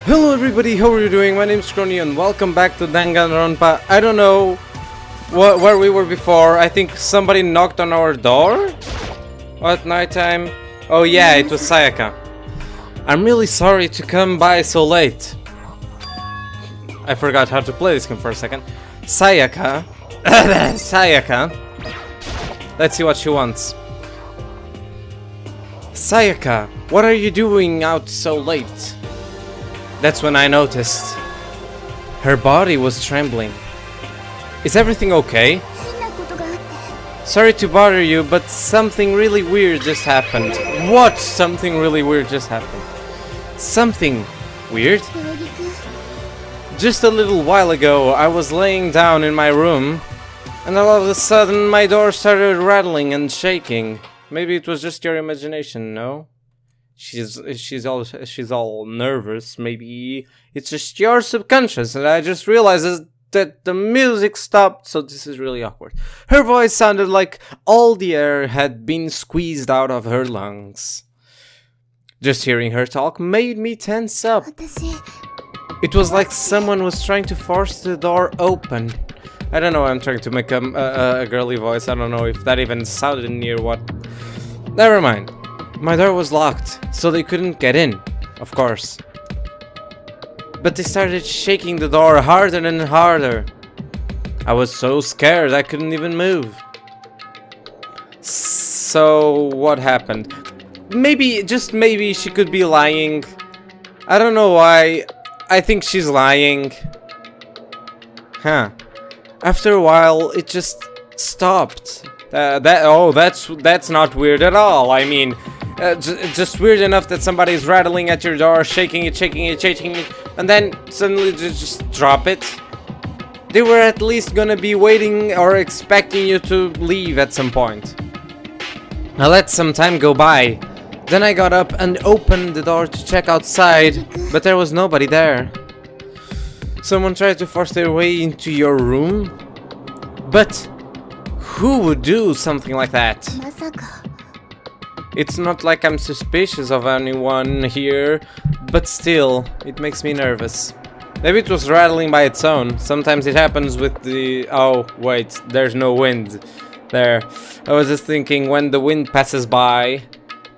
Hello everybody, how are you doing? My name is Crony and welcome back to Danganronpa. I don't know where we were before. I think somebody knocked on our door at nighttime. Oh yeah, it was Sayaka. I'm really sorry to come by so late. I forgot how to play this game for a second. Sayaka. Sayaka. Let's see what she wants. Sayaka, what are you doing out so late? That's when I noticed. Her body was trembling. Is everything okay? Sorry to bother you, but something really weird just happened. What? Something really weird just happened. Something weird? Just a little while ago, I was laying down in my room, and all of a sudden my door started rattling and shaking. Maybe it was just your imagination, no? She's all nervous. Maybe it's just your subconscious, and I just realized that the music stopped, so this is really awkward. Her voice sounded like all the air had been squeezed out of her lungs. Just hearing her talk made me tense up. It was like someone was trying to force the door open. I don't know, I'm trying to make a girly voice. I don't know if that even sounded near what. Never mind. My door was locked, so they couldn't get in, of course. But they started shaking the door harder and harder. I was so scared I couldn't even move. So, what happened? Maybe, just maybe, she could be lying. I don't know why. I think she's lying. Huh. After a while, it just stopped. That's not weird at all. I mean, just weird enough that somebody's rattling at your door, shaking it, and then suddenly just drop it. They were at least gonna be waiting or expecting you to leave at some point. I let some time go by. Then I got up and opened the door to check outside, but there was nobody there. Someone tried to force their way into your room? But who would do something like that? It's not like I'm suspicious of anyone here, but still, it makes me nervous. Maybe it was rattling by its own. Sometimes it happens with the... Oh, wait, there's no wind there. I was just thinking, when the wind passes by,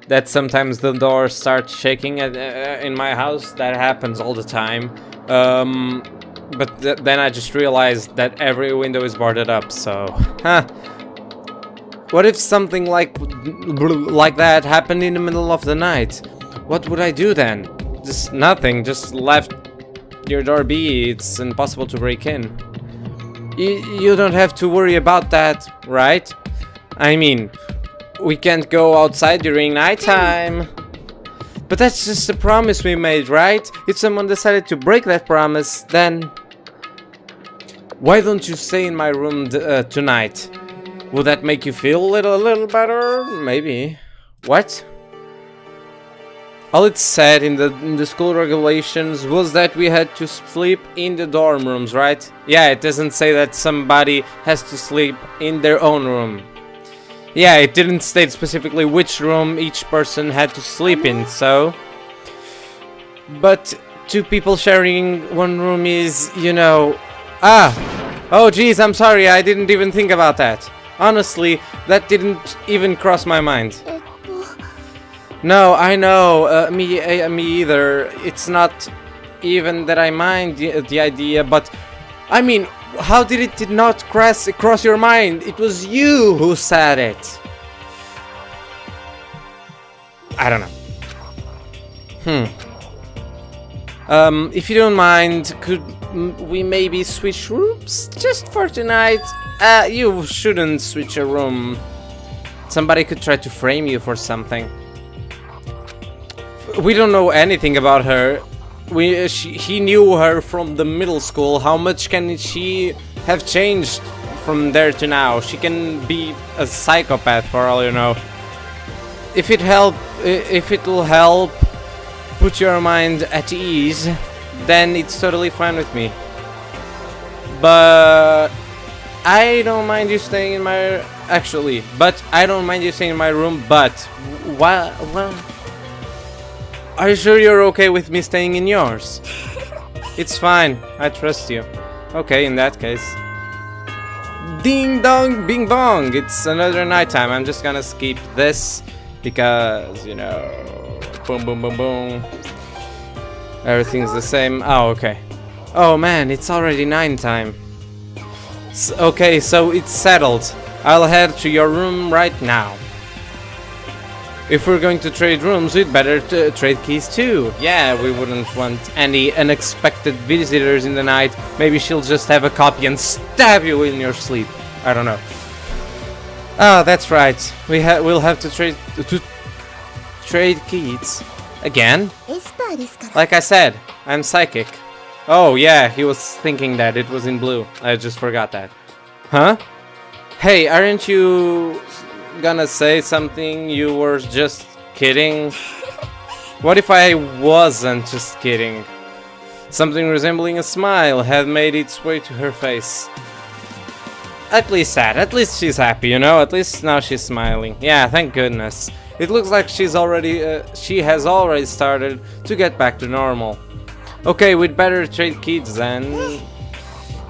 that sometimes the doors start shaking in my house. That happens all the time. But then I just realized that every window is boarded up, so... Huh. What if something like that happened in the middle of the night? What would I do then? Just nothing, just left your door be. It's impossible to break in. You don't have to worry about that, right? I mean, we can't go outside during nighttime. But that's just a promise we made, right? If someone decided to break that promise, then... Why don't you stay in my room tonight? Would that make you feel a little better? Maybe. What? All it said in the school regulations was that we had to sleep in the dorm rooms, right? Yeah, it doesn't say that somebody has to sleep in their own room. Yeah, it didn't state specifically which room each person had to sleep in, so... But two people sharing one room is, you know... Oh geez, I'm sorry, I didn't even think about that. Honestly, that didn't even cross my mind. No, I know, me either. It's not even that I mind the idea, but... I mean, how did it not cross your mind? It was you who said it. I don't know. If you don't mind, could we maybe switch rooms? Just for tonight? You shouldn't switch a room. Somebody could try to frame you for something. We don't know anything about her. He knew her from the middle school. How much can she have changed from there to now? She can be a psychopath for all you know. If it'll help put your mind at ease, then it's totally fine with me. But I don't mind you staying in my... I don't mind you staying in my room, but... Well... Are you sure you're okay with me staying in yours? It's fine, I trust you. Okay, in that case. Ding dong, bing bong! It's another nighttime. I'm just gonna skip this because, you know, boom, boom, boom, boom. Everything's the same. Oh, okay. Oh man, it's already 9 time. Okay, so it's settled. I'll head to your room right now. If we're going to trade rooms, we'd better trade keys too. Yeah, we wouldn't want any unexpected visitors in the night. Maybe she'll just have a copy and stab you in your sleep. I don't know. Oh, that's right. We'll have to trade keys again. Like I said, I'm psychic. Oh yeah, he was thinking that it was in blue. I just forgot that. Huh? Hey, aren't you gonna say something? You were just kidding? What if I wasn't just kidding? Something resembling a smile had made its way to her face. At least that. At least she's happy, you know? At least now she's smiling. Yeah, thank goodness. It looks like she has already started to get back to normal. Okay, we'd better trade keys then.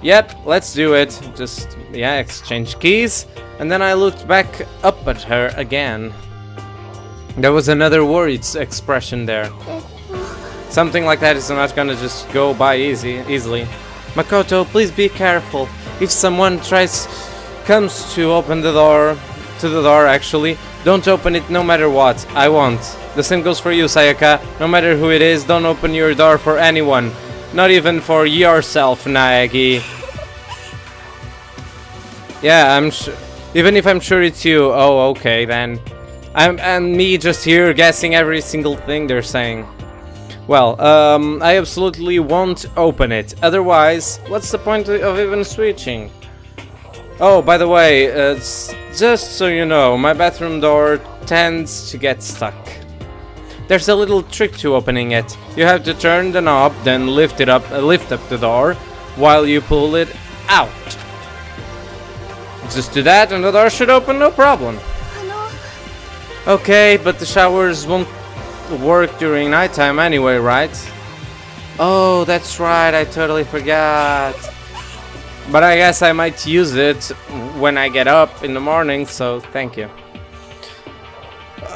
Yep, let's do it. Just, yeah, exchange keys. And then I looked back up at her again. There was another worried expression there. Something like that is not gonna just go by easily. Makoto, please be careful. If someone comes to open the door, actually, don't open it no matter what. I won't. The same goes for you, Sayaka. No matter who it is, don't open your door for anyone. Not even for yourself, Naegi. Yeah, I'm sure. Even if I'm sure it's you. Oh, okay, then. And me just here guessing every single thing they're saying. Well, I absolutely won't open it. Otherwise, what's the point of even switching? Oh, by the way, just so you know, my bathroom door tends to get stuck. There's a little trick to opening it. You have to turn the knob, then lift up the door while you pull it out. Just do that and the door should open, no problem. Okay, but the showers won't work during nighttime anyway, right? Oh, that's right, I totally forgot. But I guess I might use it when I get up in the morning, so thank you.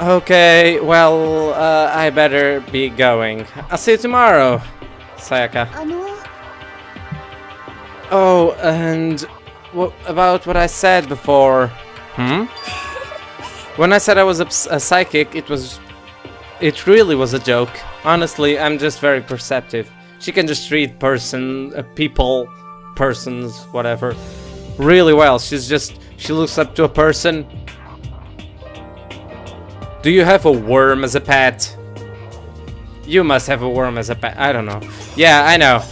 Okay, well, I better be going. I'll see you tomorrow, Sayaka. Oh, and about what I said before. When I said I was a psychic, it really was a joke. Honestly, I'm just very perceptive. She can just read persons, whatever, really well. She looks up to a person. Do you have a worm as a pet? You must have a worm as a pet. I don't know. Yeah, I know.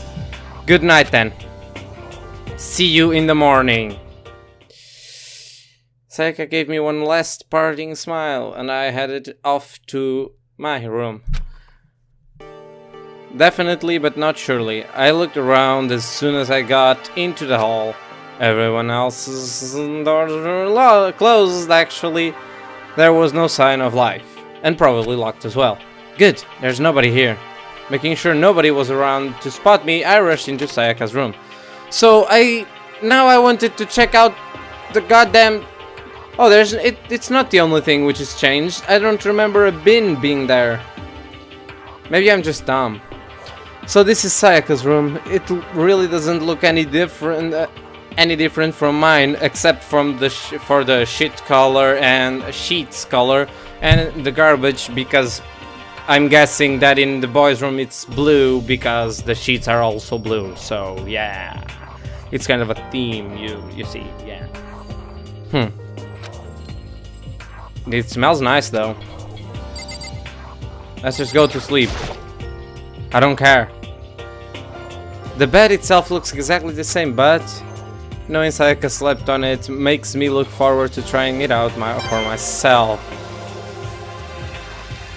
Good night then. See you in the morning. Sayaka gave me one last parting smile, and I headed off to my room. Definitely, but not surely. I looked around as soon as I got into the hall. Everyone else's doors were closed, actually. There was no sign of life, and probably locked as well. Good, there's nobody here. Making sure nobody was around to spot me, I rushed into Sayaka's room. So now I wanted to check out the goddamn... Oh, it's not the only thing which has changed. I don't remember a bin being there. Maybe I'm just dumb. So this is Sayaka's room. It really doesn't look any different from mine, except from for the shit color and sheets color and the garbage, because I'm guessing that in the boys' room it's blue because the sheets are also blue. So yeah, it's kind of a theme. You see, yeah. It smells nice though. Let's just go to sleep. I don't care. The bed itself looks exactly the same, but knowing Sayaka slept on it makes me look forward to trying it out for myself.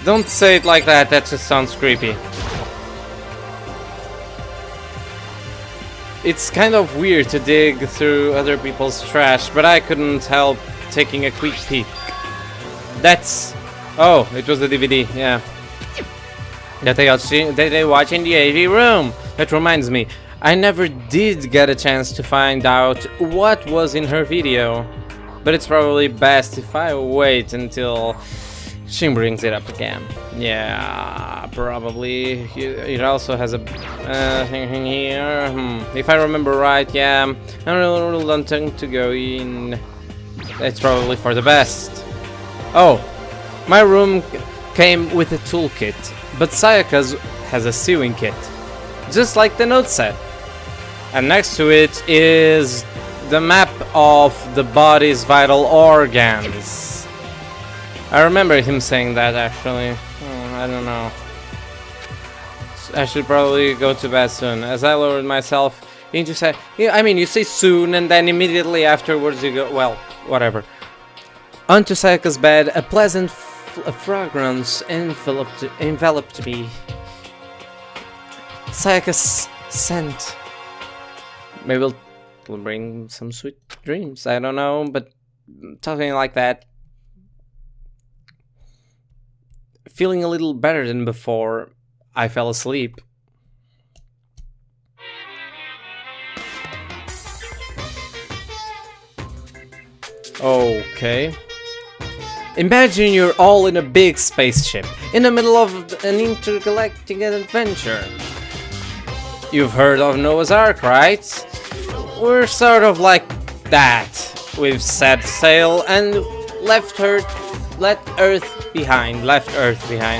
Don't say it like that, that just sounds creepy. It's kind of weird to dig through other people's trash, but I couldn't help taking a quick peek. Oh, it was the DVD, yeah. that they watch in the AV room. That reminds me, I never did get a chance to find out what was in her video, but it's probably best if I wait until she brings it up again. Yeah, probably. It also has a thing here. If I remember right, yeah, I'm really reluctant to go in. It's probably for the best. Oh, my room came with a toolkit, but Sayaka's has a sewing kit, just like the note said. And next to it is the map of the body's vital organs. I remember him saying that actually. I don't know. I should probably go to bed soon, as I lowered myself into say. I mean, you say soon, and then immediately afterwards you go. Well, whatever. Onto Sayaka's bed, a pleasant fragrance enveloped me. Sayaka's scent. Maybe it'll bring some sweet dreams. I don't know, but something like that. Feeling a little better than before, I fell asleep. Okay. Imagine you're all in a big spaceship, in the middle of an intergalactic adventure. You've heard of Noah's Ark, right? We're sort of like that. We've set sail and left Earth behind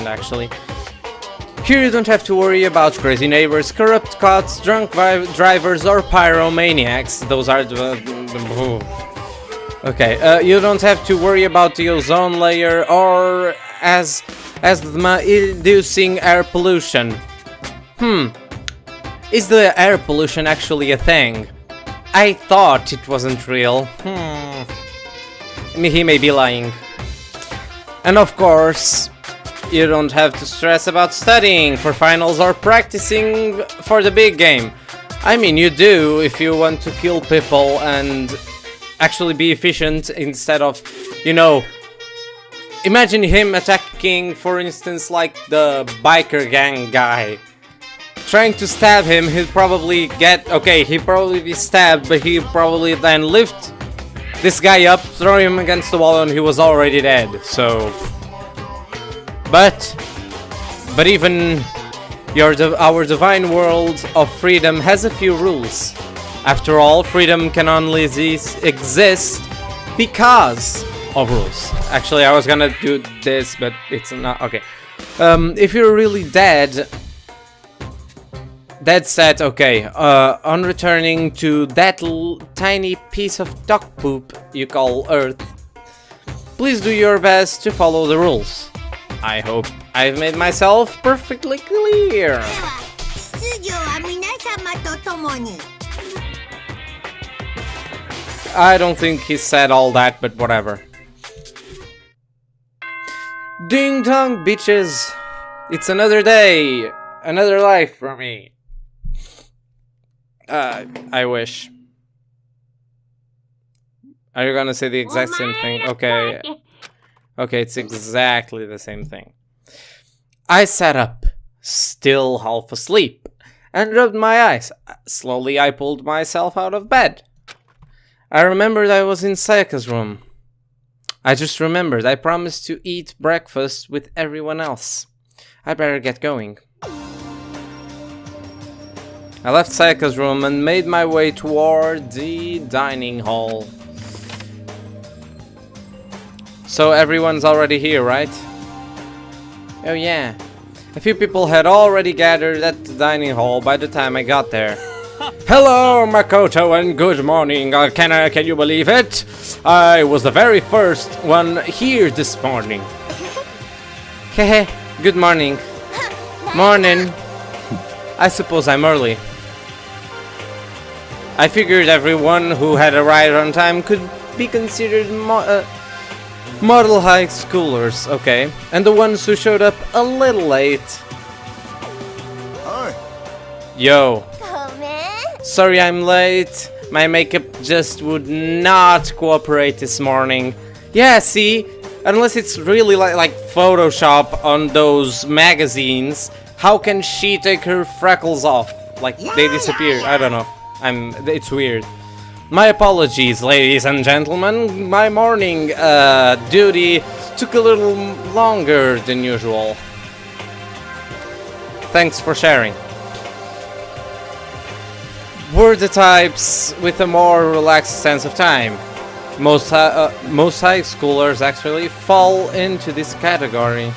actually. Here you don't have to worry about crazy neighbors, corrupt cops, drunk drivers, or pyromaniacs. Those are okay, you don't have to worry about the ozone layer or asthma-inducing air pollution. Is the air pollution actually a thing? I thought it wasn't real. He may be lying. And of course, you don't have to stress about studying for finals or practicing for the big game. I mean, you do if you want to kill people and actually be efficient instead of, you know, imagine him attacking, for instance, like the biker gang guy. Trying to stab him, he'd probably get, okay, he'd probably be stabbed, but he'd probably then lift this guy up, throw him against the wall, and he was already dead, so... But even our divine world of freedom has a few rules. After all, freedom can only exist because of rules. Actually, I was gonna do this, but it's not, okay. If you're really dead set, okay, on returning to that tiny piece of dog poop you call Earth, please do your best to follow the rules. I hope I've made myself perfectly clear. I don't think he said all that, but whatever. Ding dong, bitches! It's another day, another life for me. I wish. Are you gonna say the exact same thing? Okay. Okay, it's exactly the same thing. I sat up, still half asleep, and rubbed my eyes. Slowly I pulled myself out of bed. I remembered I was in Sayaka's room. I just remembered I promised to eat breakfast with everyone else. I better get going. I left Sayaka's room and made my way toward the dining hall. So everyone's already here, right? Oh yeah. A few people had already gathered at the dining hall by the time I got there. Hello, Makoto, and good morning. Can you believe it? I was the very first one here this morning. Hehe, good morning. Morning. I suppose I'm early. I figured everyone who had arrived on time could be considered model high schoolers, okay? And the ones who showed up a little late. Hi. Yo. Sorry I'm late. My makeup just would not cooperate this morning. Yeah, see? Unless it's really like Photoshop on those magazines. How can she take her freckles off? Like, they disappear. I don't know. It's weird. My apologies, ladies and gentlemen. My morning duty took a little longer than usual. Thanks for sharing. We're the types with a more relaxed sense of time. Most high schoolers actually fall into this category.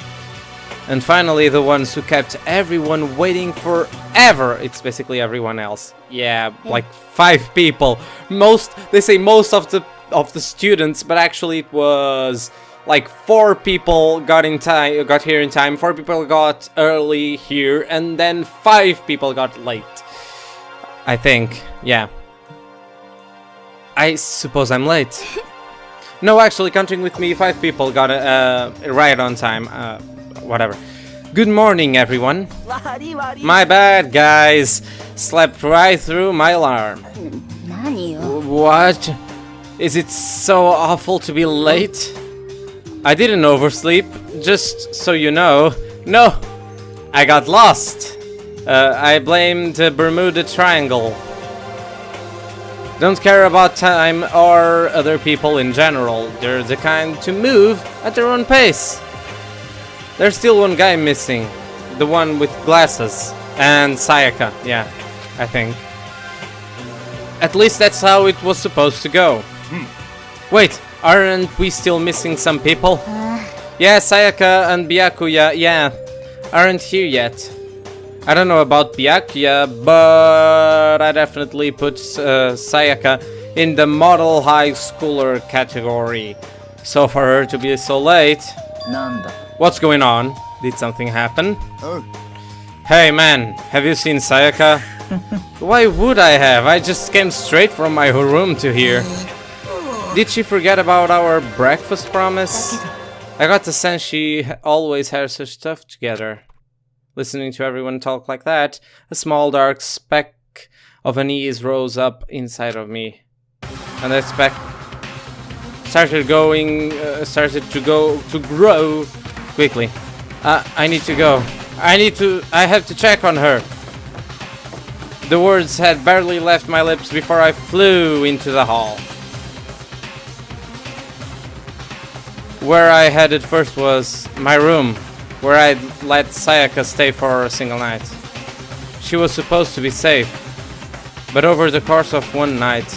And finally, the ones who kept everyone waiting forever. It's basically everyone else. Yeah, like 5 people. They say most of the students, but actually it was like 4 people got here in time. 4 people got early here, and then 5 people got late. I think, yeah. I suppose I'm late. No, actually, counting with me, 5 people got right on time. Whatever. Good morning, everyone. My bad, guys. Slept right through my alarm. What? Is it so awful to be late? I didn't oversleep, just so you know. No, I got lost. I blamed the Bermuda Triangle. Don't care about time or other people in general. They're the kind to move at their own pace. There's still one guy missing. The one with glasses. And Sayaka, yeah, I think. At least that's how it was supposed to go. Wait, aren't we still missing some people? Yeah, Sayaka and Byakuya, yeah, aren't here yet. I don't know about Byakuya, but I definitely put Sayaka in the model high schooler category. So for her to be so late... What's going on? Did something happen? Hey man, have you seen Sayaka? Why would I have? I just came straight from my room to here. Did she forget about our breakfast promise? I got the sense she always has her stuff together. Listening to everyone talk like that, a small dark speck of unease rose up inside of me. And that speck started to grow quickly. I need to go. I have to check on her. The words had barely left my lips before I flew into the hall. Where I headed first was my room, where I'd let Sayaka stay for a single night. She was supposed to be safe, but over the course of one night...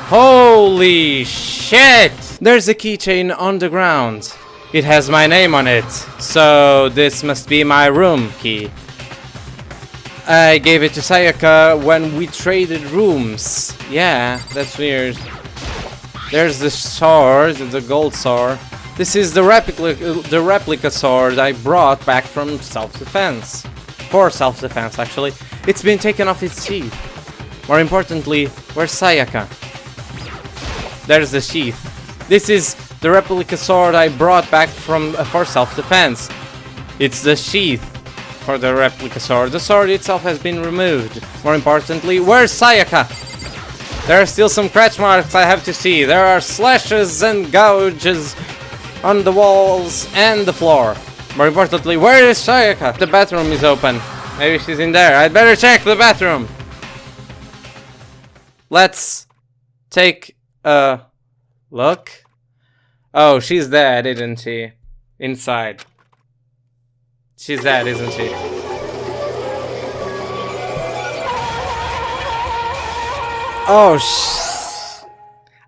Holy shit! There's a keychain on the ground. It has my name on it, so this must be my room key. I gave it to Sayaka when we traded rooms. Yeah, that's weird. There's the sword, the gold sword. This is the replica sword I brought back from self-defense. For self-defense, actually. It's been taken off its sheath. More importantly, where's Sayaka? There's the sheath. This is the replica sword I brought back from for self-defense. It's the sheath for the replica sword. The sword itself has been removed. More importantly, where's Sayaka? There are still some scratch marks I have to see. There are slashes and gouges on the walls and the floor. More importantly, where is Sayaka? The bathroom is open. Maybe she's in there. I'd better check the bathroom. Let's take a look. Oh, she's dead, isn't she? Inside. She's dead, isn't she? Oh,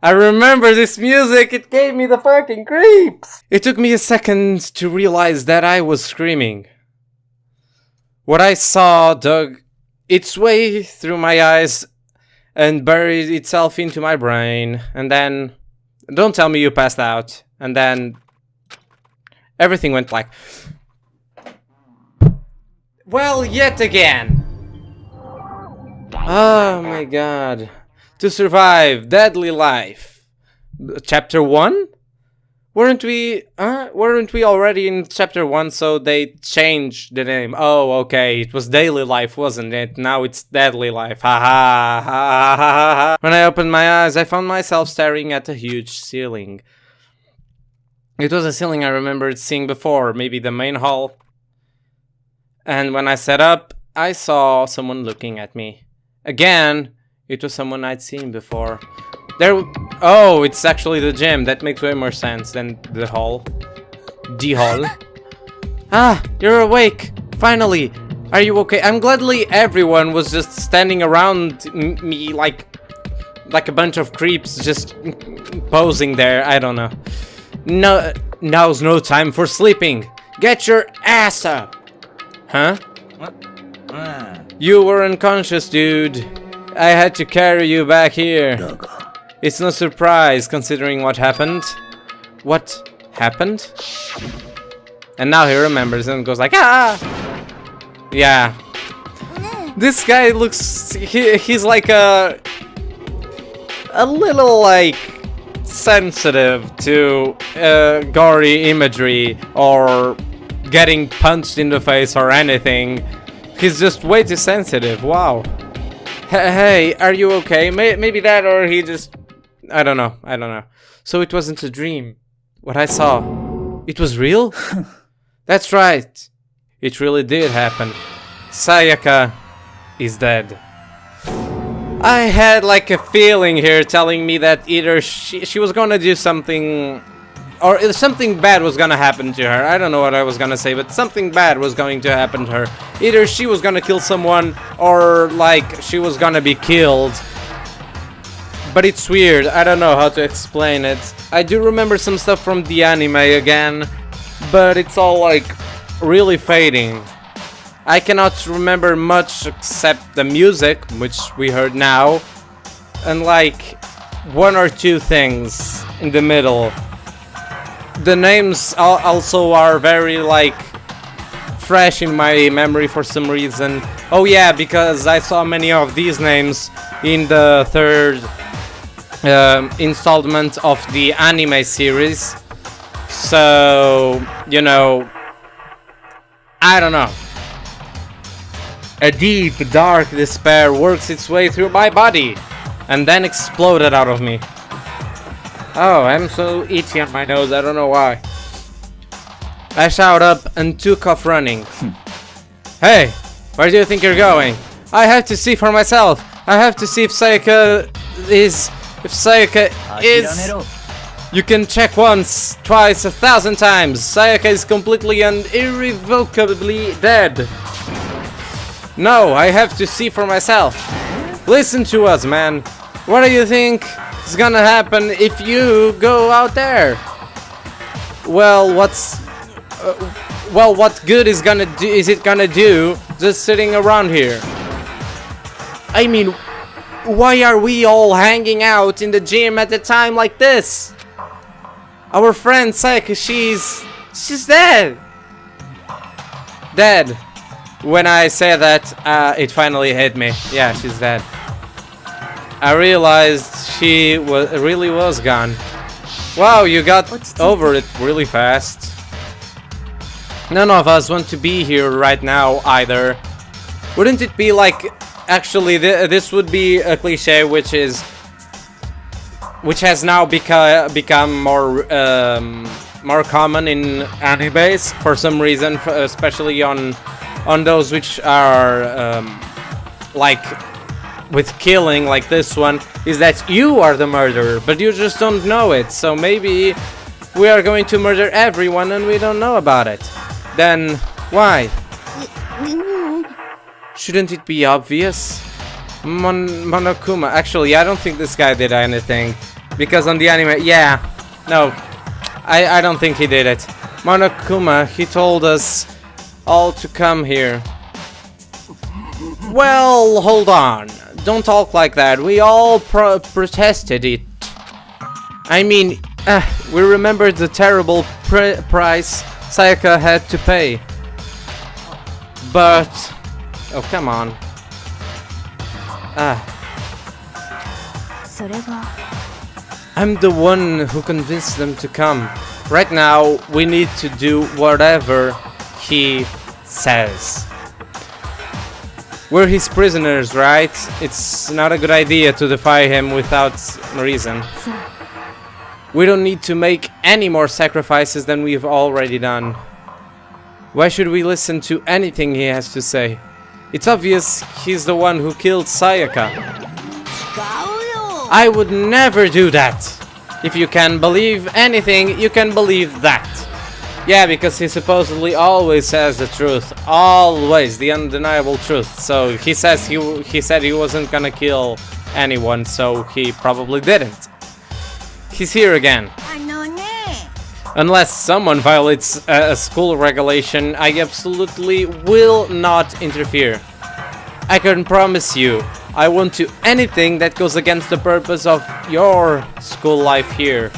I remember this music. It gave me the fucking creeps. It took me a second to realize that I was screaming. What I saw dug its way through my eyes and buried itself into my brain. And then... Don't tell me you passed out. And then... Everything went like... Well, yet again. Oh my god. To survive deadly life. Chapter 1? Weren't we already in chapter 1, so they changed the name? Oh, okay, it was daily life, wasn't it? Now it's deadly life. Ha ha ha ha ha ha. When I opened my eyes, I found myself staring at a huge ceiling. It was a ceiling I remembered seeing before, maybe the main hall. And when I sat up, I saw someone looking at me. Again, it was someone I'd seen before. Oh, it's actually the gym. That makes way more sense than the hall. The hall. Ah, you're awake. Finally. Are you okay? I'm gladly everyone was just standing around me like a bunch of creeps just posing there. I don't know. No, now's no time for sleeping. Get your ass up. Huh? You were unconscious, dude. I had to carry you back here. It's no surprise considering what happened. What happened? And now he remembers and goes like, ah! Yeah. This guy looks... He's like a little like sensitive to gory imagery or getting punched in the face or anything. He's just way too sensitive. Wow. Hey, are you okay? Maybe that, or he just... I don't know. So it wasn't a dream. What I saw, it was real? That's right. It really did happen. Sayaka is dead. I had like a feeling here telling me that either she was gonna do something, or something bad was gonna happen to her. I don't know what I was gonna say, but something bad was going to happen to her. Either she was gonna kill someone, or like she was gonna be killed. But it's weird, I don't know how to explain it. I do remember some stuff from the anime again, but it's all like really fading. I cannot remember much except the music, which we heard now, and like one or two things in the middle. The names also are very like fresh in my memory for some reason. Oh yeah, because I saw many of these names in the third installment of the anime series. So, you know, I don't know. A deep, dark despair works its way through my body and then exploded out of me. Oh, I'm so itchy on my nose, I don't know why. I shouted up and took off running. Hey, where do you think you're going? I have to see for myself. I have to see if Sayaka is... If Sayaka is... You can check once, twice, 1,000 times. Sayaka is completely and irrevocably dead. No, I have to see for myself. Listen to us, man. What do you think is gonna happen if you go out there? Well, what good is it gonna do just sitting around here? I mean, why are we all hanging out in the gym at a time like this? Our friend Sayaka, she's dead. Dead. When I say that, it finally hit me. Yeah, she's dead. I realized she really was gone. Wow, you got over it really fast. None of us want to be here right now either. Wouldn't it be like... Actually, this would be a cliche which has now become more common in animes for some reason, especially on those which are like with killing, like this one, is that you are the murderer, but you just don't know it. So maybe we are going to murder everyone and we don't know about it. Then why? Shouldn't it be obvious? Monokuma. Actually, I don't think this guy did anything, because on the anime, yeah, no, I don't think he did it. Monokuma, he told us all to come here. Well, hold on. Don't talk like that. We all protested it. I mean, we remembered the terrible price Sayaka had to pay. But... Oh, come on. I'm the one who convinced them to come. Right now, we need to do whatever he says. We're his prisoners, right? It's not a good idea to defy him without reason. We don't need to make any more sacrifices than we've already done. Why should we listen to anything he has to say? It's obvious he's the one who killed Sayaka. I would never do that. If you can believe anything, you can believe that. Yeah, because he supposedly always says the truth. Always, the undeniable truth. So he says he said he wasn't gonna kill anyone, so he probably didn't. He's here again. Unless someone violates a school regulation, I absolutely will not interfere. I can promise you, I won't do anything that goes against the purpose of your school life here.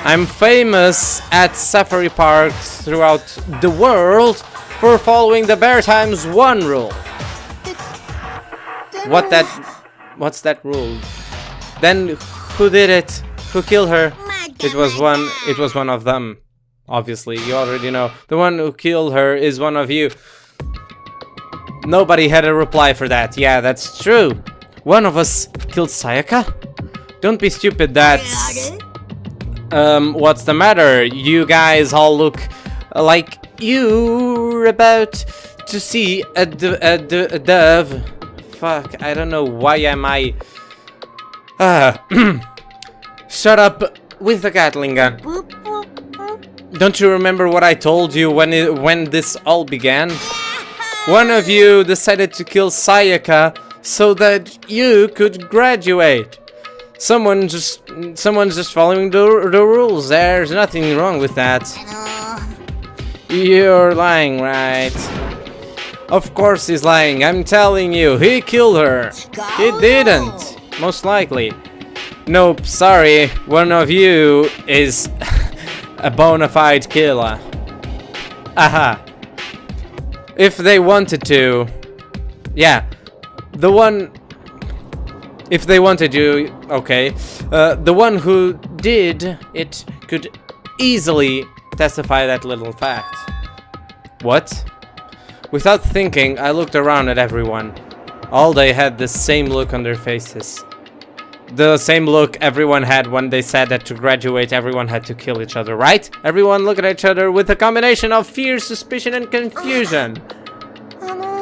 I'm famous at safari parks throughout the world for following the Bear Times 1 rule. What's that rule? Then who did it? Who killed her? It was one of them. Obviously, you already know. The one who killed her is one of you. Nobody had a reply for that. Yeah, that's true. One of us killed Sayaka? Don't be stupid, that's... what's the matter? You guys all look like you're about to see a dove. Fuck, I don't know why am I... Shut up with the Gatling gun. Don't you remember what I told you when this all began? One of you decided to kill Sayaka so that you could graduate. Someone's just following the rules. There's nothing wrong with that. You're lying, right? Of course he's lying. I'm telling you, he killed her. He didn't. Most likely. Nope, sorry. One of you is a bona fide killer. Aha. If they wanted to... Yeah. The one... If they wanted to... Okay. The one who did it could easily testify that little fact. What? Without thinking, I looked around at everyone. All they had the same look on their faces. The same look everyone had when they said that to graduate everyone had to kill each other, right? Everyone looked at each other with a combination of fear, suspicion and confusion.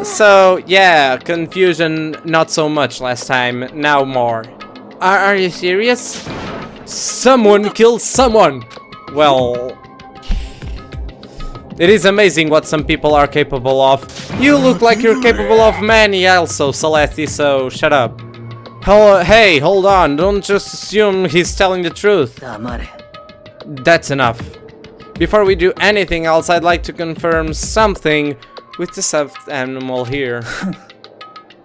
So, yeah, confusion not so much last time, now more. Are you serious? Someone killed someone! Well... It is amazing what some people are capable of. You look like you're capable of many also, Celeste, so shut up. Hey, hold on, don't just assume he's telling the truth. That's enough. Before we do anything else, I'd like to confirm something with the stuffed animal here.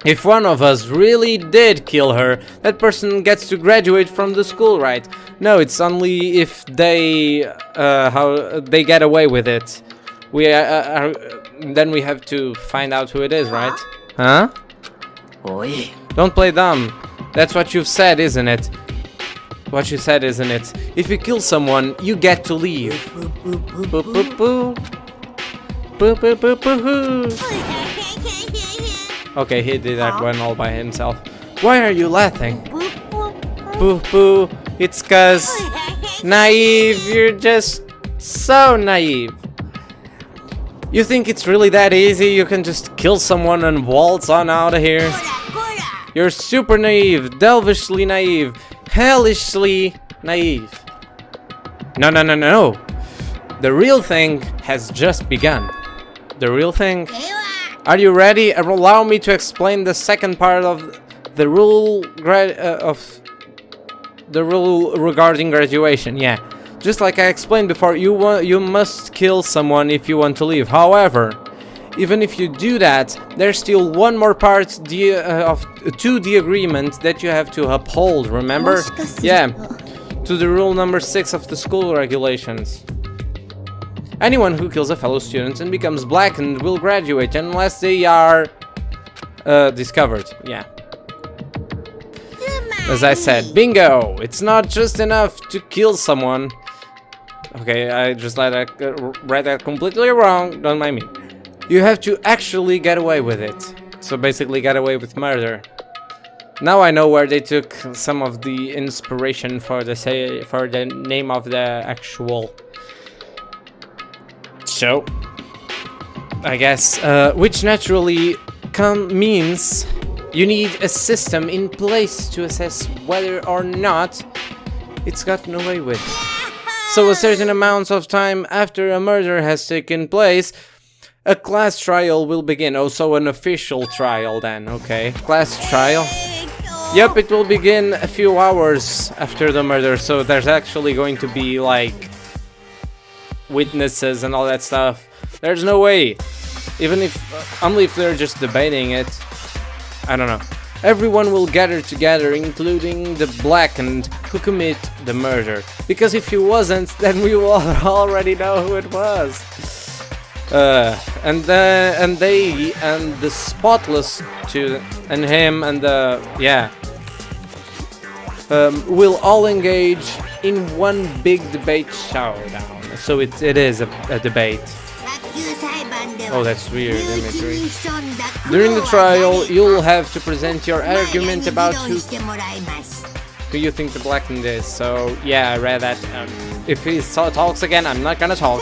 If one of us really did kill her, that person gets to graduate from the school, right? No, it's only if they they get away with it. Then we have to find out who it is, right? Huh? Don't play dumb. That's what you've said, isn't it? What you said, isn't it? If you kill someone, you get to leave. Okay, he did that one all by himself. Why are you laughing? Boo boo. It's cause naive. You're just so naive. You think it's really that easy? You can just kill someone and waltz on out of here? You're super naive, delvishly naive, hellishly naive. No, no, no, no. The real thing has just begun. The real thing? Are you ready? Allow me to explain the second part of the rule regarding graduation. Yeah. Just like I explained before, you must kill someone if you want to leave. However, even if you do that, there's still one more part to the agreement that you have to uphold, remember? Yeah, to the rule number 6 of the school regulations. Anyone who kills a fellow student and becomes blackened will graduate unless they are discovered. Yeah. As I said, bingo! It's not just enough to kill someone. Okay, I just read that completely wrong, don't mind me. You have to actually get away with it. So basically get away with murder. Now I know where they took some of the inspiration for the name of the actual show, I guess, which naturally means you need a system in place to assess whether or not it's gotten away with. So a certain amount of time after a murder has taken place, a class trial will begin. Oh, so an official trial then, okay. Class trial? Yep, it will begin a few hours after the murder, so there's actually going to be, like, witnesses and all that stuff. There's no way. Even if, only if they're just debating it. I don't know. Everyone will gather together, including the blackened who commit the murder. Because if he wasn't, then we will already know who it was. And they and the spotless too, and him and the will all engage in one big debate showdown. So it is a debate. Oh, that's weird imagery. During the trial, you'll have to present your argument about who you think the blackened is. So yeah, I read that. If he talks again, I'm not gonna talk.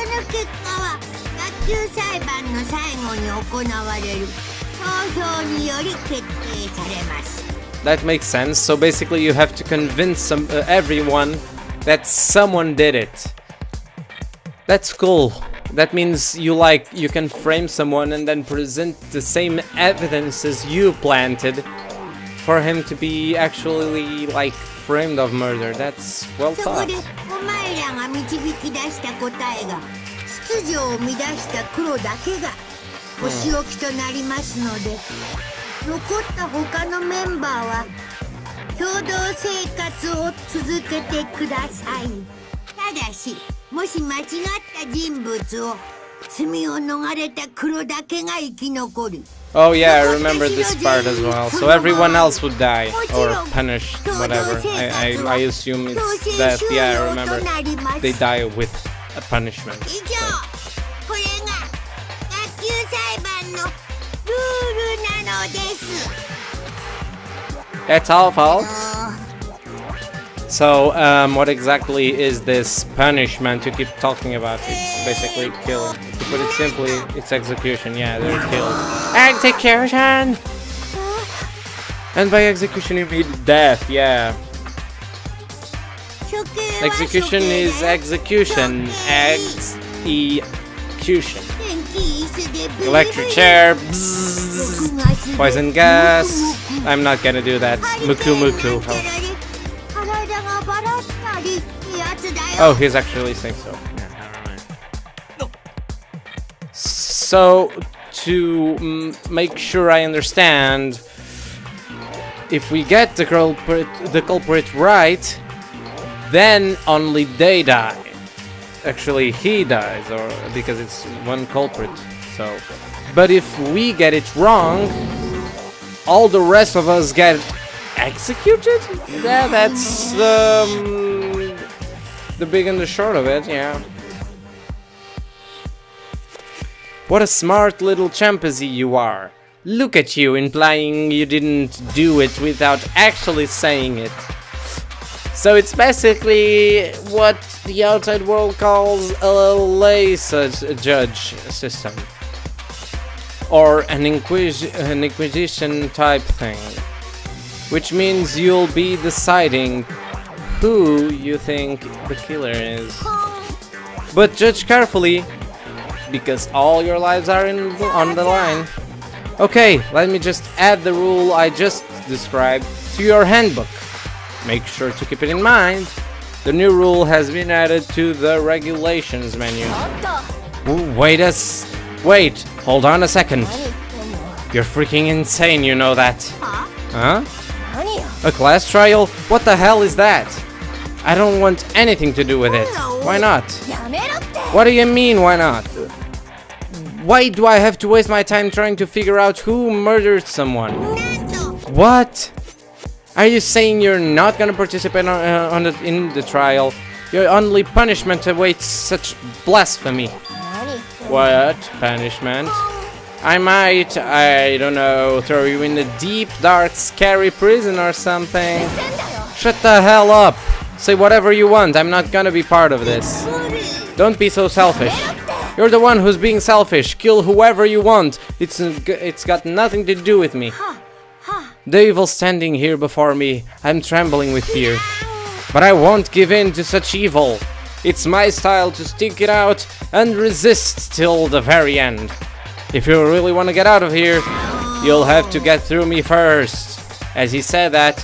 That makes sense. So basically, you have to convince everyone that someone did it. That's cool. That means you can frame someone and then present the same evidence as you planted for him to be actually like framed of murder. That's well thought. Oh yeah, I remember this part as well. So everyone else would die or punished, whatever. I assume it's that. Yeah, I remember they die with a punishment. That's all, folks. So, what exactly is this punishment you keep talking about? It's basically killing. To put it simply, it's execution. Yeah, they're killed. Execution! And by execution you mean death, yeah. Execution is execution. Execution. Electric chair. Bzzz, poison gas. I'm not gonna do that. Muku muku. Oh, he's actually saying so. Yeah, so, to make sure I understand, if we get the culprit right, then only they die. Actually, he dies, or because it's one culprit. So, but if we get it wrong, all the rest of us get executed? Yeah, that's the big and the short of it, yeah. What a smart little chimpanzee you are. Look at you, implying you didn't do it without actually saying it. So it's basically what the outside world calls a lay judge system. Or an inquisition type thing. Which means you'll be deciding who you think the killer is. But judge carefully, because all your lives are on the line. Okay, let me just add the rule I just described to your handbook. Make sure to keep it in mind. The new rule has been added to the regulations menu. Ooh, wait, hold on a second. You're freaking insane, you know that. Huh? A class trial? What the hell is that? I don't want anything to do with it. Why not? What do you mean, why not? Why do I have to waste my time trying to figure out who murdered someone? What? Are you saying you're not gonna participate in the trial? Your only punishment awaits such blasphemy. What punishment? I might, I don't know, throw you in a deep, dark, scary prison or something. Shut the hell up. Say whatever you want, I'm not gonna be part of this. Don't be so selfish. You're the one who's being selfish. Kill whoever you want. It's got nothing to do with me. The evil standing here before me. I'm trembling with fear. But I won't give in to such evil. It's my style to stick it out and resist till the very end. If you really want to get out of here, you'll have to get through me first. As he said that,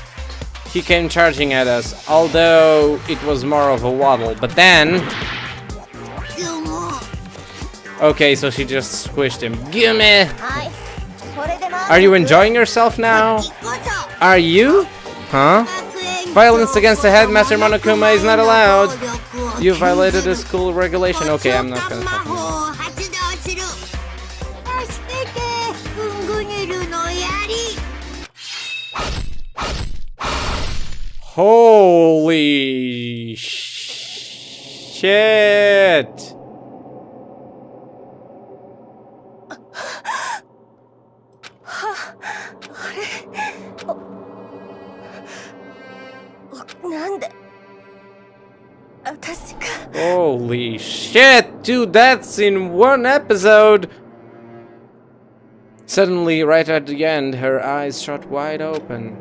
he came charging at us, although it was more of a waddle. But then... Okay, so she just squished him. Gimme! Are you enjoying yourself now? Are you? Huh? Violence against the headmaster Monokuma is not allowed. You violated a school regulation. Okay, I'm not gonna talk anymore. Holy shit! Holy shit! 2 deaths in 1 episode! Suddenly, right at the end, her eyes shot wide open.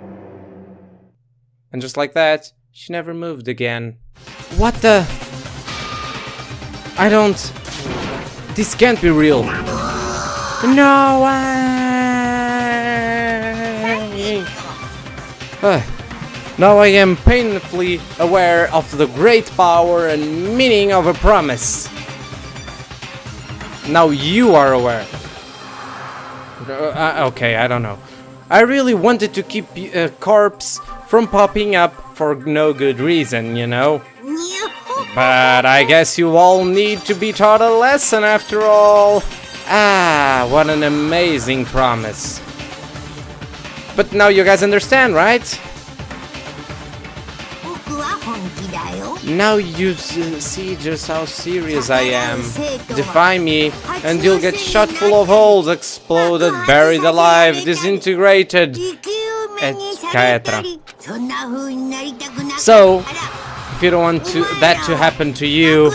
And just like that, she never moved again. What the? I don't... This can't be real. No way! Now I am painfully aware of the great power and meaning of a promise. Now you are aware. Okay, I don't know. I really wanted to keep a corpse from popping up for no good reason, you know? But I guess you all need to be taught a lesson after all. Ah, what an amazing promise. But now you guys understand, right? Now you see just how serious I am. Defy me, and you'll get shot full of holes, exploded, buried alive, disintegrated, etc. So, if you don't want that to happen to you,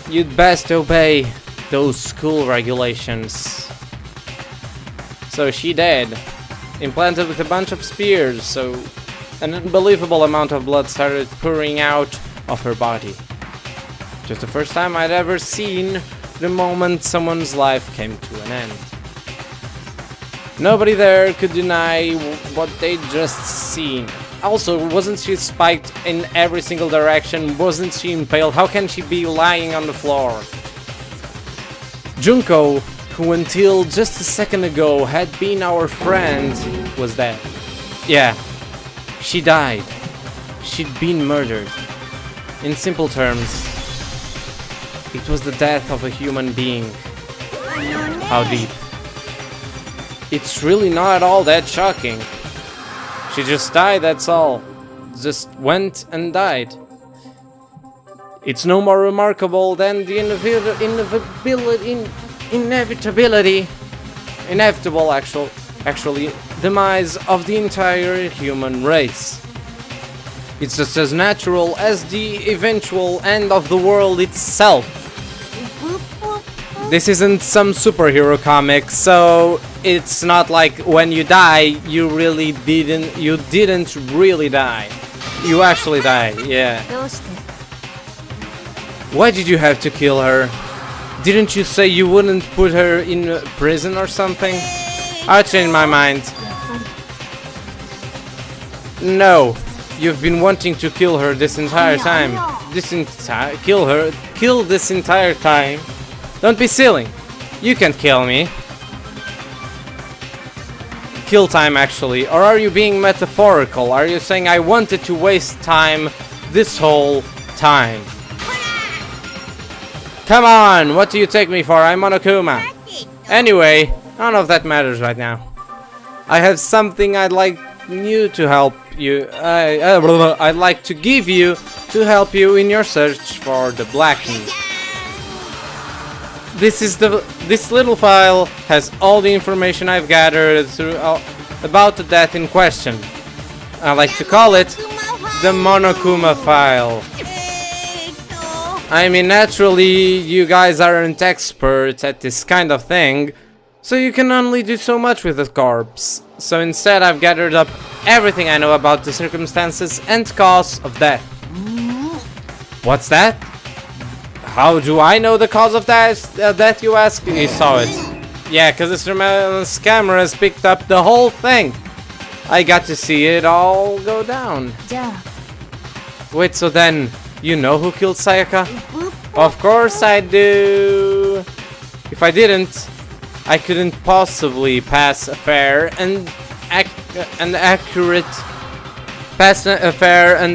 you'd best obey those school regulations. So she did. Implanted with a bunch of spears, so an unbelievable amount of blood started pouring out of her body. Just the first time I'd ever seen the moment someone's life came to an end. Nobody there could deny what they'd just seen. Also, wasn't she spiked in every single direction? Wasn't she impaled? How can she be lying on the floor? Junko, who until just a second ago had been our friend, was dead. Yeah, she died. She'd been murdered. In simple terms, it was the death of a human being. How deep? It's really not all that shocking. She just died, that's all. Just went and died. It's no more remarkable than the inevitable demise of the entire human race. It's just as natural as the eventual end of the world itself. This isn't some superhero comic, so it's not like when you die, you didn't really die. You actually died, yeah. Why did you have to kill her? Didn't you say you wouldn't put her in prison or something? I changed my mind. No, you've been wanting to kill her this entire time. Kill this entire time. Don't be silly. You can't kill me. Kill time, actually. Or are you being metaphorical? Are you saying I wanted to waste time this whole time? Come on, what do you take me for? I'm Monokuma. Anyway, none of that matters right now. I have something I'd like you to help you. I'd like to give you to help you in your search for the Black Meat. This little file has all the information I've gathered about the death in question. I like to call it the Monokuma file. I mean, naturally, you guys aren't experts at this kind of thing, so you can only do so much with a corpse. So instead, I've gathered up everything I know about the circumstances and cause of death. What's that? How do I know the cause of death, you ask? You saw it. Yeah, because the surveillance cameras picked up the whole thing. I got to see it all go down. Wait, so then, you know who killed Sayaka? Of course I do. If I didn't, I couldn't possibly pass a fair and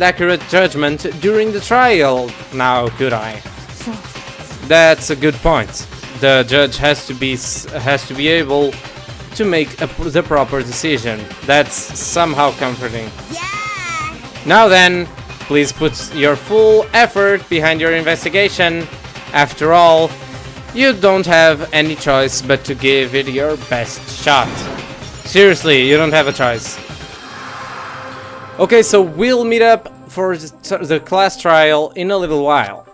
accurate judgment during the trial. Now, could I? That's a good point. The judge has to be able to make the proper decision. That's somehow comforting. Now then, please put your full effort behind your investigation. After all, you don't have any choice but to give it your best shot. Seriously, you don't have a choice. Okay, so we'll meet up for the class trial in a little while.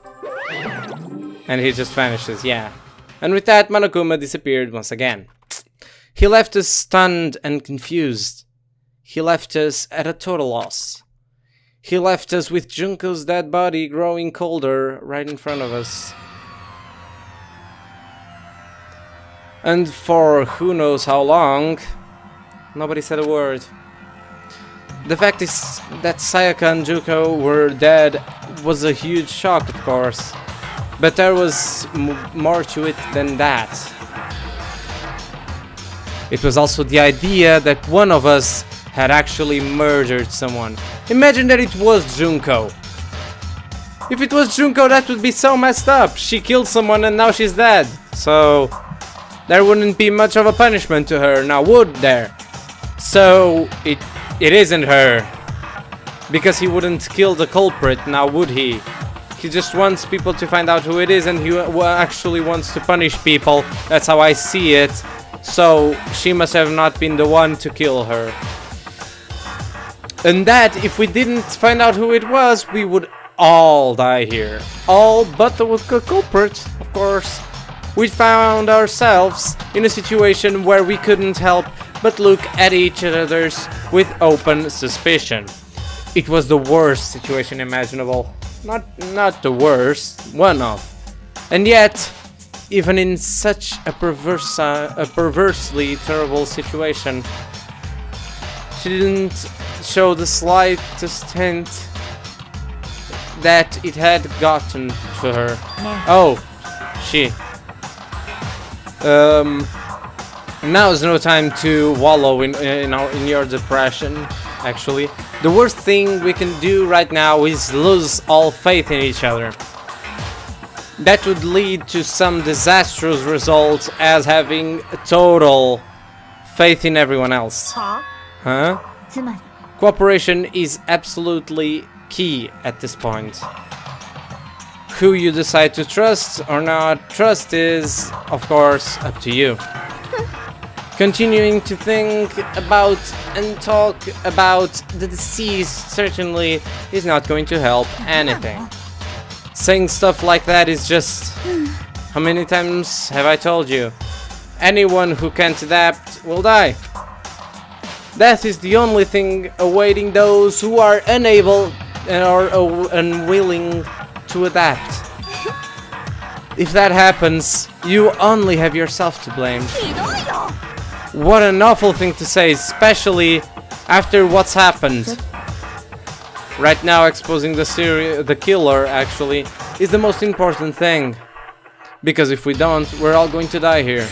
And he just vanishes, yeah. And with that, Monokuma disappeared once again. He left us stunned and confused. He left us at a total loss. He left us with Junko's dead body growing colder right in front of us. And for who knows how long, nobody said a word. The fact is that Sayaka and Junko were dead was a huge shock, of course. But there was more to it than that. It was also the idea that one of us had actually murdered someone. Imagine that it was Junko. If it was Junko, that would be so messed up. She killed someone and now she's dead. So there wouldn't be much of a punishment to her, now would there? So it isn't her. Because he wouldn't kill the culprit, now would he? He just wants people to find out who it is, and he actually wants to punish people. That's how I see it. So she must have not been the one to kill her. And that, if we didn't find out who it was, we would all die here. All but the culprit, of course. We found ourselves in a situation where we couldn't help but look at each other's with open suspicion. It was the worst situation imaginable. Not the worst, one of. And yet, even in such a perversely terrible situation, she didn't show the slightest hint that it had gotten to her. Oh, she. Now's no time to wallow in your depression, actually. The worst thing we can do right now is lose all faith in each other. That would lead to some disastrous results, as having total faith in everyone else. Huh? Cooperation is absolutely key at this point. Who you decide to trust or not trust is, of course, up to you. Continuing to think about and talk about the deceased certainly is not going to help anything. Saying stuff like that is just... How many times have I told you? Anyone who can't adapt will die. Death is the only thing awaiting those who are unable or unwilling to adapt. If that happens, you only have yourself to blame. What an awful thing to say, especially after what's happened. Right now, exposing the killer, actually, is the most important thing. Because if we don't, we're all going to die here.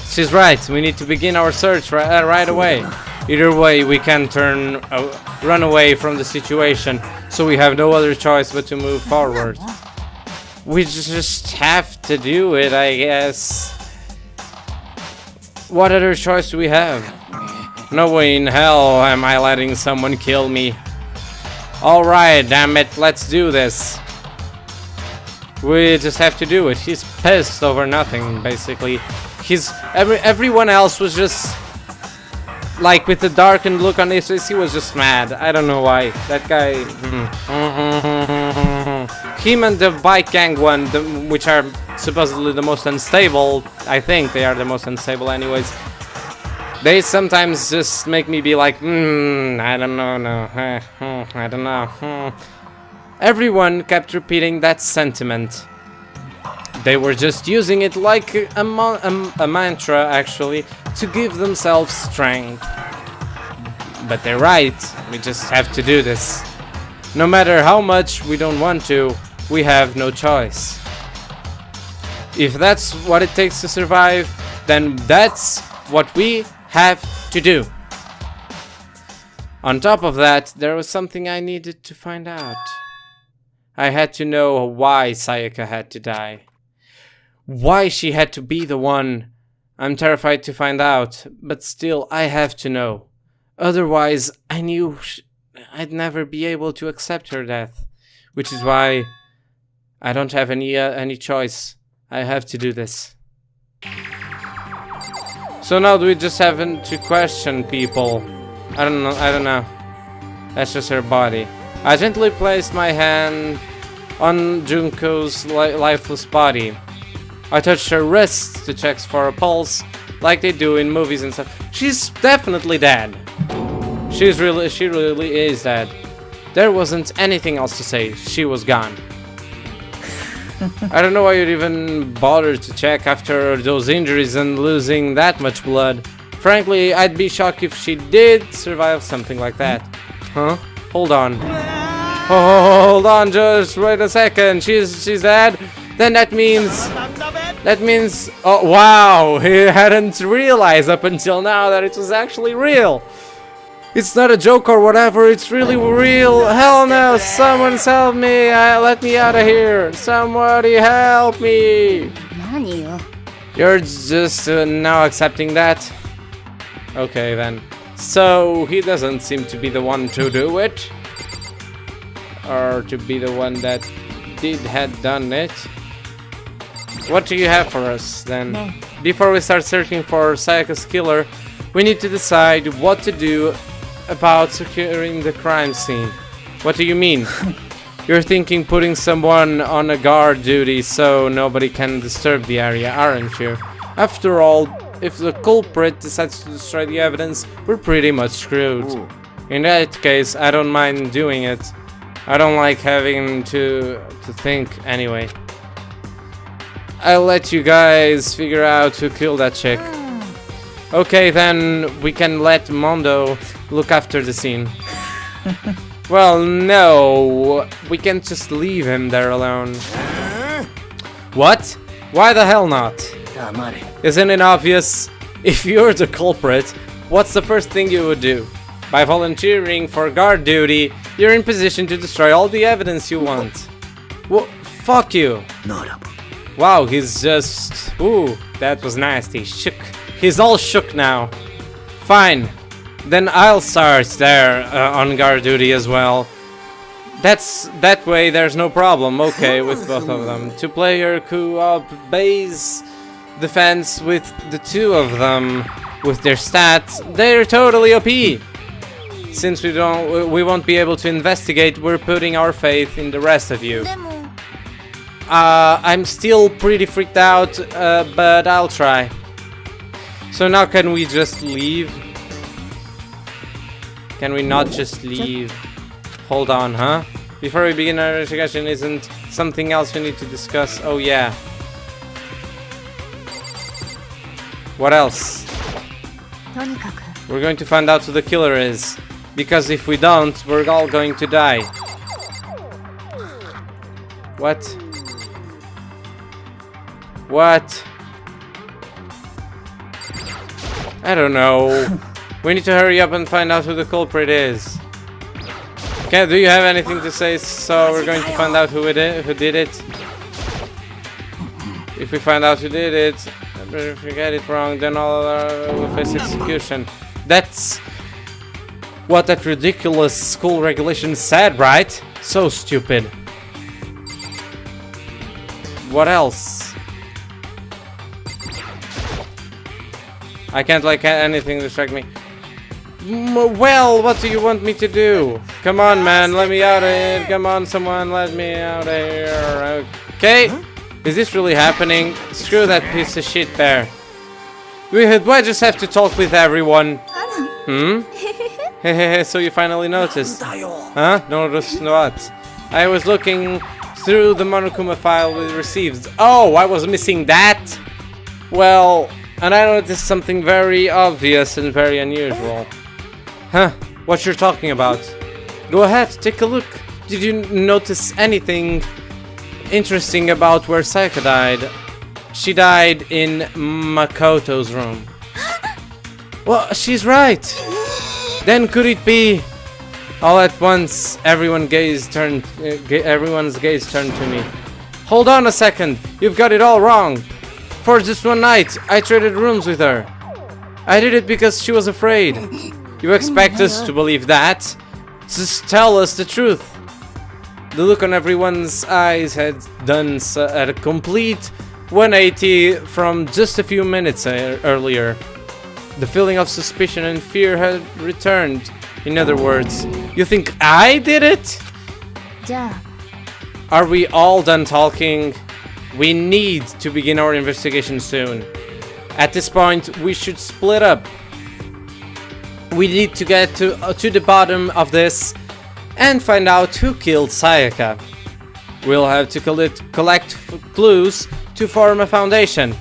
She's right, we need to begin our search right away. Either way, we can run away from the situation, so we have no other choice but to move forward. We just have to do it, I guess. What other choice do we have? No way in hell am I letting someone kill me. Alright, damn it, let's do this. We just have to do it. He's pissed over nothing, basically. Everyone else was just... Like, with the darkened look on his face, he was just mad. I don't know why. That guy... him and the bike gang one, which are supposedly the most unstable. I think they are the most unstable anyways. They sometimes just make me be like, I don't know, I don't know. Everyone kept repeating that sentiment. They were just using it like a mantra, actually, to give themselves strength. But they're right, we just have to do this. No matter how much we don't want to, we have no choice. If that's what it takes to survive, then that's what we have to do. On top of that, there was something I needed to find out. I had to know why Sayaka had to die. Why she had to be the one. I'm terrified to find out, but still I have to know. Otherwise, I knew I'd never be able to accept her death. Which is why I don't have any choice. I have to do this. So now do we just have to question people? I don't know. That's just her body. I gently placed my hand on Junko's lifeless body. I touched her wrist to check for a pulse, like they do in movies and stuff. She's definitely dead. She really is dead. There wasn't anything else to say. She was gone. I don't know why you'd even bother to check after those injuries and losing that much blood. Frankly, I'd be shocked if she did survive something like that. Huh? Hold on. Hold on, just wait a second. She's dead? Then that means... oh wow, he hadn't realized up until now that it was actually real. It's not a joke or whatever, it's really real. Hell no, someone help me, let me out of here. Somebody help me. You're just now accepting that? Okay then. So, he doesn't seem to be the one to do it. Or to be the one that had done it. What do you have for us then? Before we start searching for Sayaka's killer, we need to decide what to do about securing the crime scene. What do you mean? You're thinking putting someone on a guard duty so nobody can disturb the area, aren't you? After all, if the culprit decides to destroy the evidence, we're pretty much screwed. Ooh. In that case, I don't mind doing it. I don't like having to think anyway. I'll let you guys figure out who killed that chick. Okay, then we can let Mondo look after the scene. Well, no, we can't just leave him there alone. What? Why the hell not? Isn't it obvious? If you're the culprit, what's the first thing you would do? By volunteering for guard duty, you're in position to destroy all the evidence you want. Well, fuck you. Wow, he's just... Ooh, that was nasty. Shook. He's all shook now. Fine. Then I'll start there on guard duty as well. That way there's no problem, okay, with both of them. Two-player co-op base defense with the two of them. With their stats, they're totally OP. Since we won't be able to investigate, we're putting our faith in the rest of you. I'm still pretty freaked out, but I'll try. So now can we just leave? Can we not just leave? Hold on, huh? Before we begin our investigation, isn't something else we need to discuss? Oh yeah. What else? We're going to find out who the killer is. Because if we don't, we're all going to die. What? What? I don't know. We need to hurry up and find out who the culprit is. Okay, do you have anything to say? So we're going to find out who did it. If we find out who did it, if we get it wrong, then all will face execution. That's what that ridiculous school regulation said, right? So stupid. What else? I can't like anything distract me. Well, what do you want me to do? Come on, man, let me out of here. Come on, someone, let me out of here. Okay? Is this really happening? Screw that piece of shit there. Do I just have to talk with everyone? Hmm? Hehehe, so you finally noticed. Huh? Noticed what? I was looking through the Monokuma file we received. Oh, I was missing that? Well, and I noticed something very obvious and very unusual. Huh? What you're talking about? Go ahead, take a look. Did you notice anything interesting about where Sayaka died? She died in Makoto's room. Well, she's right. Then could it be? All at once, everyone's gaze turned to me. Hold on a second. You've got it all wrong. For just one night, I traded rooms with her. I did it because she was afraid. You expect us to believe that? Just tell us the truth. The look on everyone's eyes had done at a complete 180 from just a few minutes earlier. The feeling of suspicion and fear had returned. In other words, you think I did it? Are we all done talking? We need to begin our investigation soon. At this point, we should split up. We need to get to the bottom of this and find out who killed Sayaka. We'll have to collect clues to form a foundation.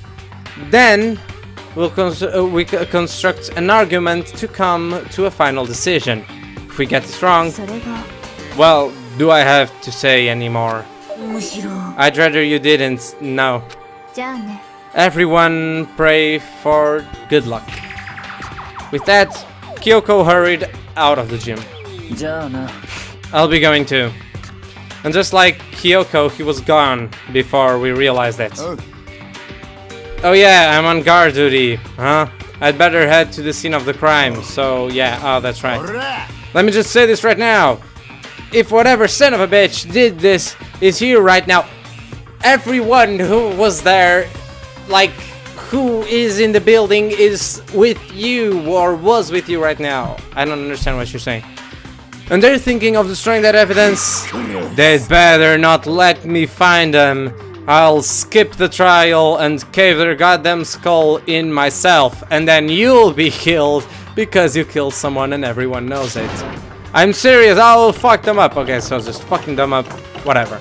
Then we'll construct an argument to come to a final decision. If we get this wrong, well, do I have to say any more? I'd rather you didn't. No. Everyone pray for good luck. With that, Kyoko hurried out of the gym. I'll be going too. And just like Kyoko, he was gone before we realized it. Oh yeah, I'm on guard duty, huh? I'd better head to the scene of the crime, so yeah, oh that's right. Let me just say this right now. If whatever son of a bitch did this is here right now, everyone who was there, like, who is in the building is with you or was with you right now. I don't understand what you're saying. And they're thinking of destroying that evidence? They'd better not let me find them. I'll skip the trial and cave their goddamn skull in myself, and then you'll be killed because you killed someone and everyone knows it. I'm serious, I'll fuck them up. Okay, so just fucking them up, whatever.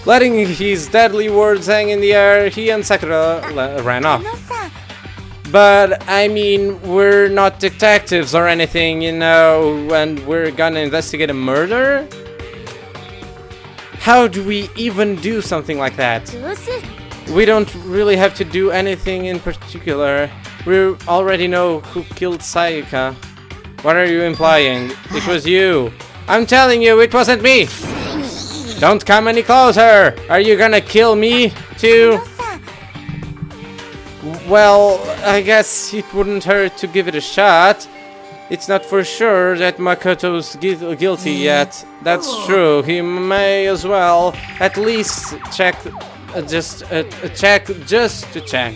Letting his deadly words hang in the air, he and Sakura ran off. But, I mean, we're not detectives or anything, you know, and we're gonna investigate a murder? How do we even do something like that? We don't really have to do anything in particular. We already know who killed Sayaka. What are you implying? It was you. I'm telling you, it wasn't me! Don't come any closer! Are you gonna kill me, too? Well, I guess it wouldn't hurt to give it a shot. It's not for sure that Makoto's guilty yet. That's true. He may as well at least check, just to check.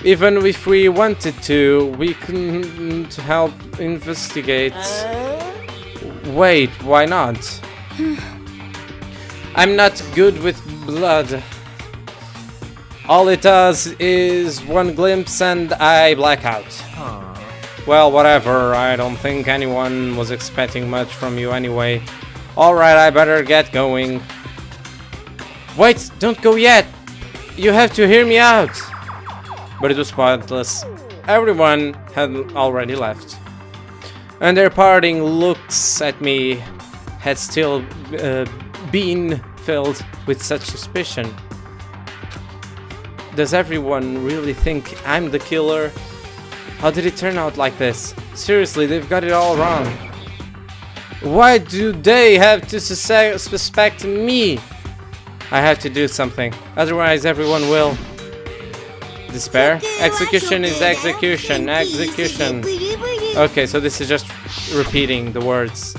Even if we wanted to, we couldn't help investigate. Wait, why not? I'm not good with blood. All it does is one glimpse and I black out. Well, whatever. I don't think anyone was expecting much from you anyway. Alright, I better get going. Wait, don't go yet! You have to hear me out! But it was pointless. Everyone had already left. And their parting looks at me had still been filled with such suspicion. Does everyone really think I'm the killer? How did it turn out like this? Seriously, they've got it all wrong. Why do they have to suspect me? I have to do something, otherwise everyone will. Despair? Execution is execution, execution. Okay, so this is just repeating the words.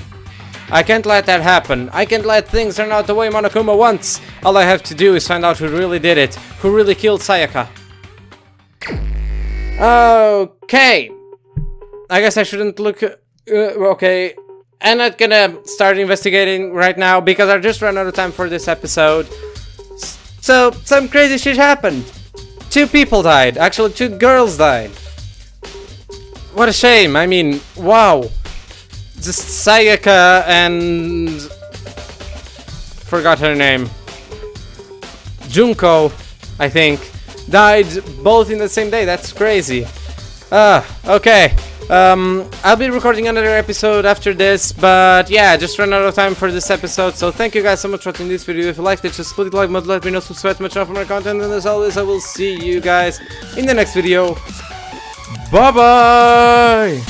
I can't let that happen. I can't let things turn out the way Monokuma wants. All I have to do is find out who really did it. Who really killed Sayaka. Okay. I guess I shouldn't look... okay. I'm not gonna start investigating right now because I just ran out of time for this episode. So, some crazy shit happened. 2 people died. Actually, 2 girls died. What a shame. I mean, wow. Just Sayaka and... forgot her name. Junko, I think, died both in the same day. That's crazy. Okay. I'll be recording another episode after this, but yeah, I just ran out of time for this episode, so thank you guys so much for watching this video. If you liked it, just click like mode, let me know, subscribe to my channel for more content, and as always, I will see you guys in the next video. Bye bye!